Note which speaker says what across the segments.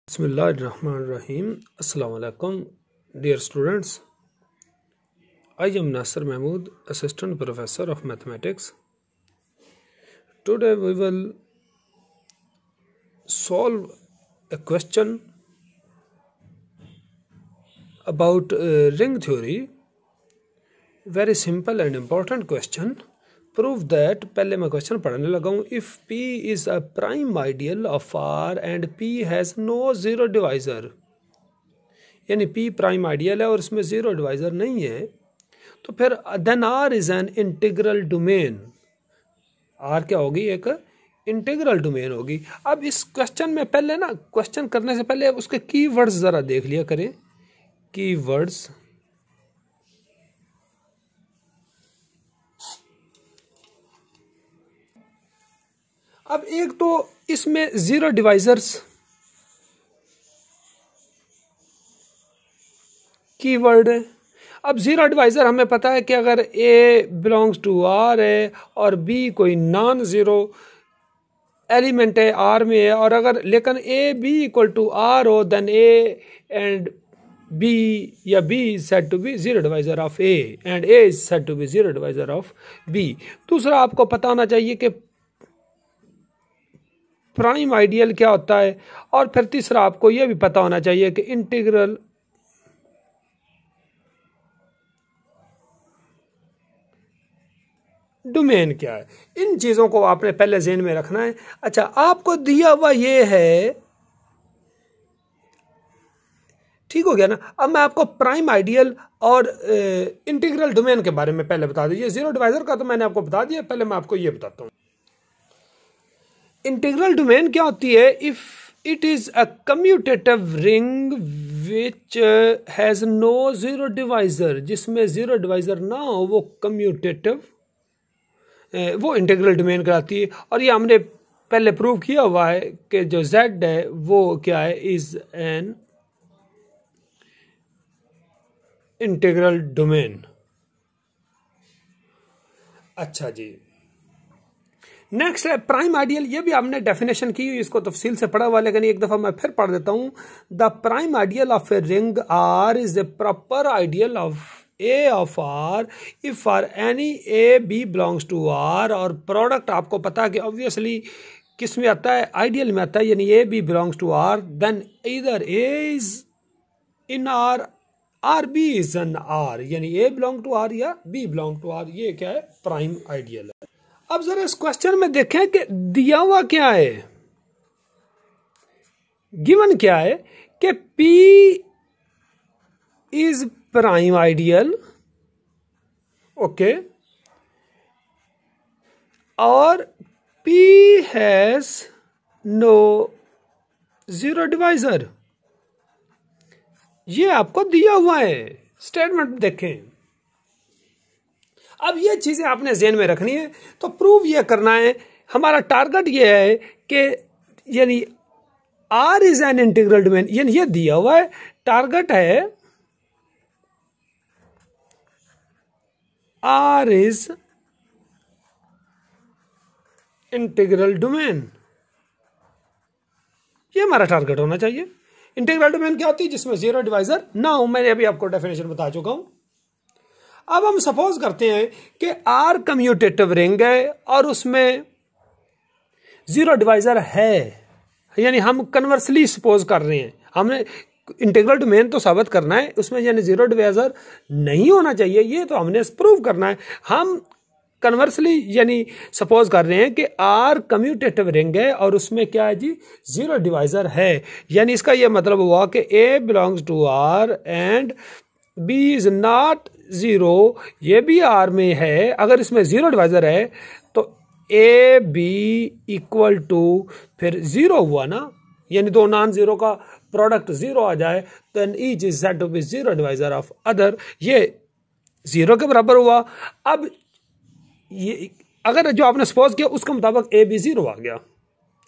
Speaker 1: Bismillahirrahmanirrahim. Assalamu alaikum, dear students. I am Nasser Mahmood, Assistant Professor of Mathematics. Today we will solve a question about ring theory. Very simple and important question. Prove that, पहले मैं question पढ़ने लगा हूँ. If P is a prime ideal of R and P has no zero divisor, यानी P prime ideal है और इसमें zero divisor नहीं है, तो फिर then R is an integral domain. R क्या होगी? एक इंटीग्रल डोमेन होगी. अब इस क्वेश्चन में पहले ना, क्वेश्चन करने से पहले उसके कीवर्ड्स जरा देख लिया करें. कीवर्ड्स, अब एक तो इसमें जीरो डिवाइजर्स कीवर्ड है. अब जीरो डिवाइजर हमें पता है कि अगर A बिलोंग्स टू R है और B कोई नॉन जीरो एलिमेंट है R में है, और अगर लेकिन A B equal to R हो, देन A एंड B या B is said to be zero divisor of A and A is said to be zero divisor of B. दूसरा आपको पता होना चाहिए कि प्राइम आइडियल क्या होता है, और फिर तीसरा आपको यह भी पता होना चाहिए कि इंटीग्रल डोमेन क्या है. इन चीजों को आपने पहले ज़हन में रखना है. अच्छा, आपको दिया हुआ ये है, ठीक हो गया ना. अब मैं आपको प्राइम आइडियल और इंटीग्रल डोमेन के बारे में पहले बता दीजिए. जीरो डिवाइजर का तो मैंने आपको बता दिया, पहले मैं आपको ये बताता हूं. इंटीग्रल डोमेन क्या होती है? If it is a commutative ring which has no zero divisor, जिसमें जीरो डिवाइजर ना हो, वो कम्यूटेटिव, वो इंटीग्रल डोमेन कहलाती है. और ये हमने पहले प्रूव किया हुआ है कि जो Z है वो क्या है, इज एन इंटीग्रल डोमेन. अच्छा जी, नेक्स्ट है प्राइम आइडियल. ये भी हमने डेफिनेशन की हुई, इसको तफसील से पढ़ा हुआ, लेकिन एक दफा मैं फिर पढ़ देता हूं. The prime ideal of a ring R is a proper ideal of A of R if for any A B belongs to R. और प्रोडक्ट आपको पता है कि ऑब्वियसली किस में आता है? आइडियल में आता है. यानी A B belongs to R, then either A is in R or B is in R. यानी A belong to R या B belong to R. ये क्या है? प्राइम आइडियल है. अब जरा इस क्वेश्चन में देखें कि दिया हुआ क्या है. गिवन क्या है कि P is prime ideal, okay, और P has no zero divisor. ये आपको दिया हुआ है. स्टेटमेंट देखें. अब ये चीजें आपने ज़हन में रखनी है. तो प्रूव ये करना है, हमारा टारगेट ये है कि यानी R is an integral domain, यानी ये दिया हुआ है. टारगेट है R is इंटीग्रल डोमेन. ये हमारा टारगेट होना चाहिए. इंटीग्रल डोमेन क्या होती है? जिसमें जीरो डिवाइजर ना हो. मैंने अभी आपको डेफिनेशन बता चुका हूं. अब हम सपोज करते हैं कि R कम्यूटेटिव रिंग है और उसमें जीरो डिवाइजर है, यानी हम कन्वर्सली सपोज कर रहे हैं. हमने इंटीग्रल डोमेन तो साबित करना है, उसमें यानी जीरो डिवाइजर नहीं होना चाहिए, ये तो हमने प्रूव करना है. हम कन्वर्सली यानी सपोज कर रहे हैं कि R कम्यूटेटिव रिंग है और उसमें क्या है जी? जीरो डिवाइजर है. यानी इसका यह मतलब हुआ कि A belongs to R and B is not zero. ये भी R में है. अगर इसमें जीरो डिवाइजर है तो A B इक्वल टू फिर जीरो हुआ ना, यानी दो नॉन जीरो का प्रोडक्ट जीरो आ जाए, तो each is said to be zero divisor of other. ये जीरो के बराबर हुआ. अब ये अगर जो आपने सपोज किया उसके मुताबिक A B जीरो आ गया.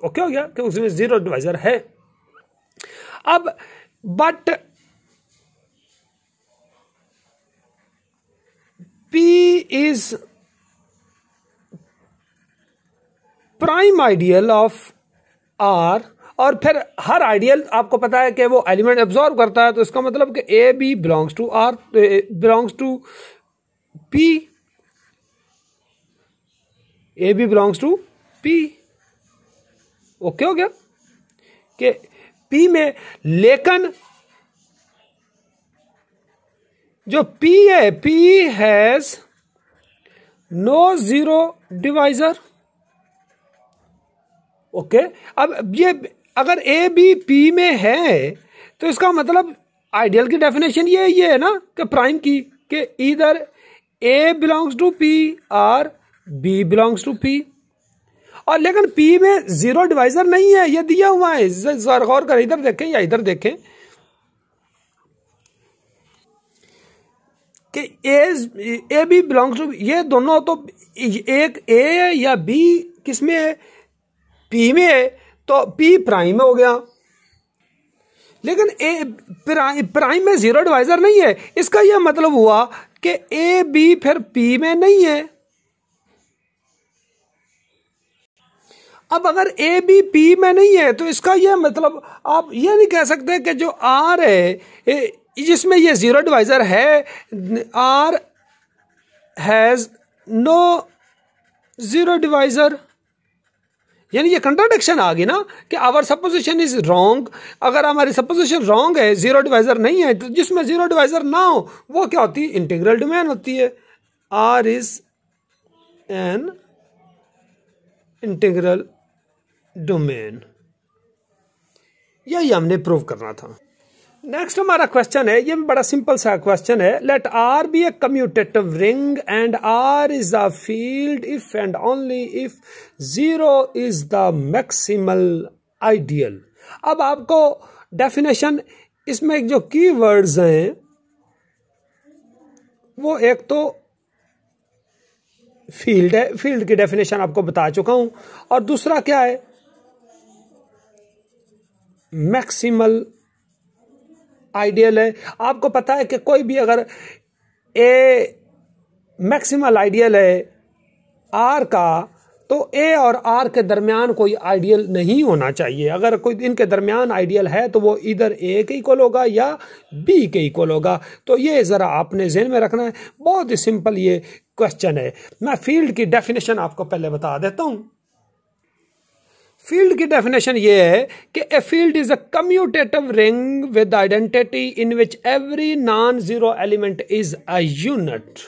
Speaker 1: ओके हो गया कि उसमें जीरो डिवाइजर है. अब but P is prime ideal of R और फिर हर आइडियल आपको पता है कि वो एलिमेंट एब्जॉर्ब करता है, तो इसका मतलब कि A B belongs to R, belongs to P, A B belongs to P. Okay हो गया कि पी में, लेकिन जो पी है, P has no zero divisor. Okay, अब ये अगर ए बी पी में है तो इसका मतलब आइडियल की डेफिनेशन ये है ना कि प्राइम की, कि इधर ए बिलोंग्स टू पी और बी बिलोंग्स टू पी। और लेकिन पी में जीरो डिवाइजर नहीं है, ये दिया हुआ है, गौर कर, इधर देखें या इधर देखें कि ए बी बिलोंग्स टू, ये दोनों तो एक ए है या बी किस में है, पी में है, तो पी प्राइम हो गया। लेकिन ए प्राइम में जीरो डिवाइजर नहीं है, इसका यह मतलब हुआ कि ए बी फिर पी में नहीं है। अब अगर ए बी पी में नहीं है तो इसका यह मतलब आप ये नहीं कह सकते कि जो आर है जिसमें ये जीरो डिवाइजर है, R has no zero divisor, यानी ये कंट्राडिक्शन आ गई ना कि आवर सपोजिशन इज रॉन्ग। अगर हमारी सपोजिशन रॉन्ग है, जीरो डिवाइजर नहीं है, तो जिसमें जीरो डिवाइजर ना हो वो क्या होती है, इंटीग्रल डोमेन होती है। R is an integral domain, यही हमने प्रूव करना था। नेक्स्ट हमारा क्वेश्चन है, ये भी बड़ा सिंपल सा क्वेश्चन है। Let R be a commutative ring and R is the field if and only if zero is the maximal ideal. अब आपको डेफिनेशन, इसमें जो की वर्ड्स हैं वो एक तो फील्ड है, फील्ड की डेफिनेशन आपको बता चुका हूं, और दूसरा क्या है, मैक्सिमल आइडियल है। आपको पता है कि कोई भी अगर ए मैक्सिमल आइडियल है आर का, तो ए और आर के दरमियान कोई आइडियल नहीं होना चाहिए। अगर कोई इनके दरमियान आइडियल है तो वो इधर ए के इक्वल होगा या बी के इक्वल होगा। तो ये जरा आपने ज़हन में रखना है, बहुत ही सिंपल ये क्वेश्चन है। मैं फील्ड की डेफिनेशन आपको पहले बता देता हूं। फील्ड की डेफिनेशन ये है कि a field is a commutative ring with identity in which every non zero element is a unit.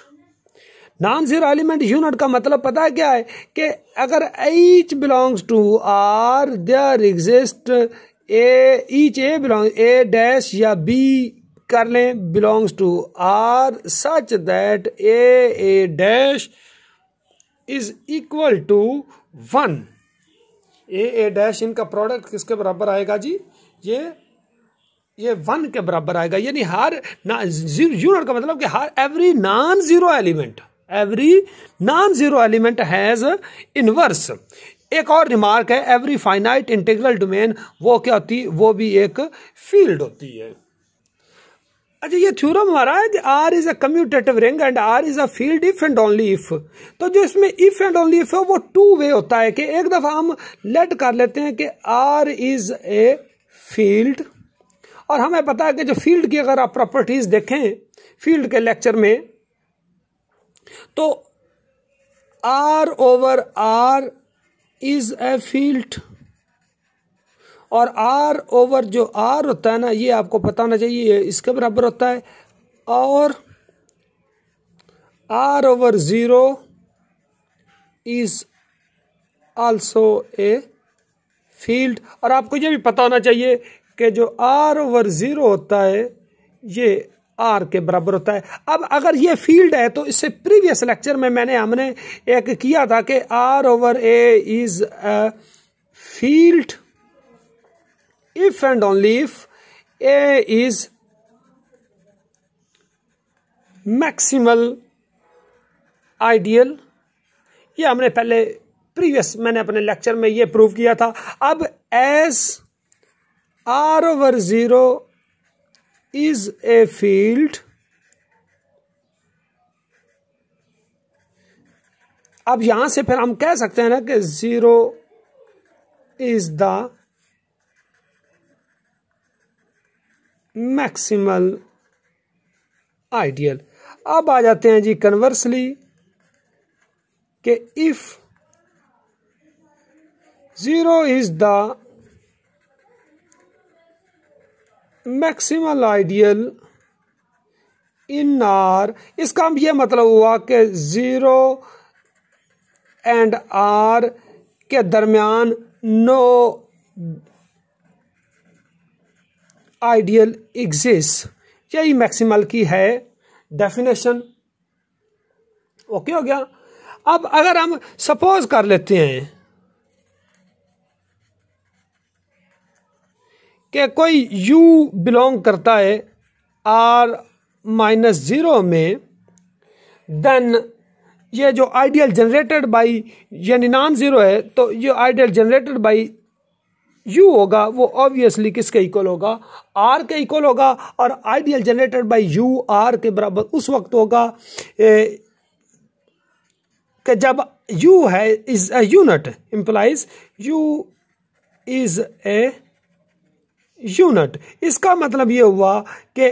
Speaker 1: Non zero element unit का मतलब पता है क्या है, कि अगर each belongs to R, there exist A, each A belong A dash या B कर लें belongs to R such that A dash is equal to 1। A dash इनका प्रोडक्ट किसके बराबर आएगा जी, ये 1 के बराबर आएगा। यानी हर यूनिट का मतलब कि हर every non zero element has inverse. एक और रिमार्क है, एवरी फाइनाइट इंटीग्रल डोमेन वो क्या होती है, वो भी एक फील्ड होती है। अच्छा, ये थ्योरम हमारा है कि R is a commutative ring and R is a field if and only if. तो जो इसमें इफ एंड ओनली इफ है वो टू वे होता है, कि एक दफा हम लेट कर लेते हैं कि आर इज ए फील्ड, और हमें पता है कि जो फील्ड की अगर आप प्रॉपर्टीज देखें फील्ड के लेक्चर में, तो R over R is a field, और आर ओवर जो आर होता है ना, ये आपको पता होना चाहिए इसके बराबर होता है, और R over zero is also a field. और आपको ये भी पता होना चाहिए कि जो आर ओवर जीरो होता है ये आर के बराबर होता है। अब अगर ये फील्ड है तो इससे प्रीवियस लेक्चर में हमने एक किया था कि R over A is a field if and only if A is maximal ideal। ये हमने पहले मैंने अपने लेक्चर में ये प्रूव किया था। अब as R over 0 is a field, अब यहां से फिर हम कह सकते हैं ना कि 0 is the मैक्सिमल आइडियल। अब आ जाते हैं जी कन्वर्सली कि if 0 is the maximal ideal in are, इसका यह मतलब हुआ कि 0 एंड आर के दरमियान नो आइडियल एग्जिस्ट। यही मैक्सिमल की है डेफिनेशन। ओके हो गया। अब अगर हम सपोज कर लेते हैं कि कोई u बिलोंग करता है r-0 में, देन ये जो आइडियल जनरेटेड बाई यानी नॉन जीरो है, तो ये आइडियल जनरेटेड बाई u होगा वो ऑब्वियसली किसके इक्वल होगा, r के इक्वल होगा। और ideal generated by u r के बराबर उस वक्त होगा कि जब u है is a unit, implies u is a unit. इसका मतलब ये हुआ कि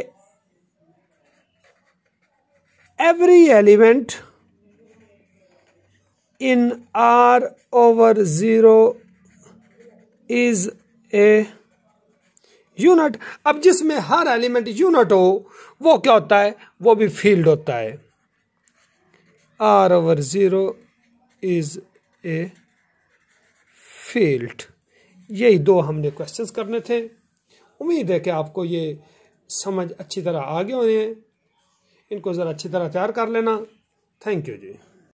Speaker 1: every element in r/0 is a unit. अब जिसमें हर एलिमेंट यूनिट हो वो क्या होता है, वो भी फील्ड होता है। r/0 is a field. यही दो हमने क्वेश्चंस करने थे। उम्मीद है कि आपको ये समझ अच्छी तरह आ गए होंगे। इनको ज़रा अच्छी तरह तैयार कर लेना। Thank you ji.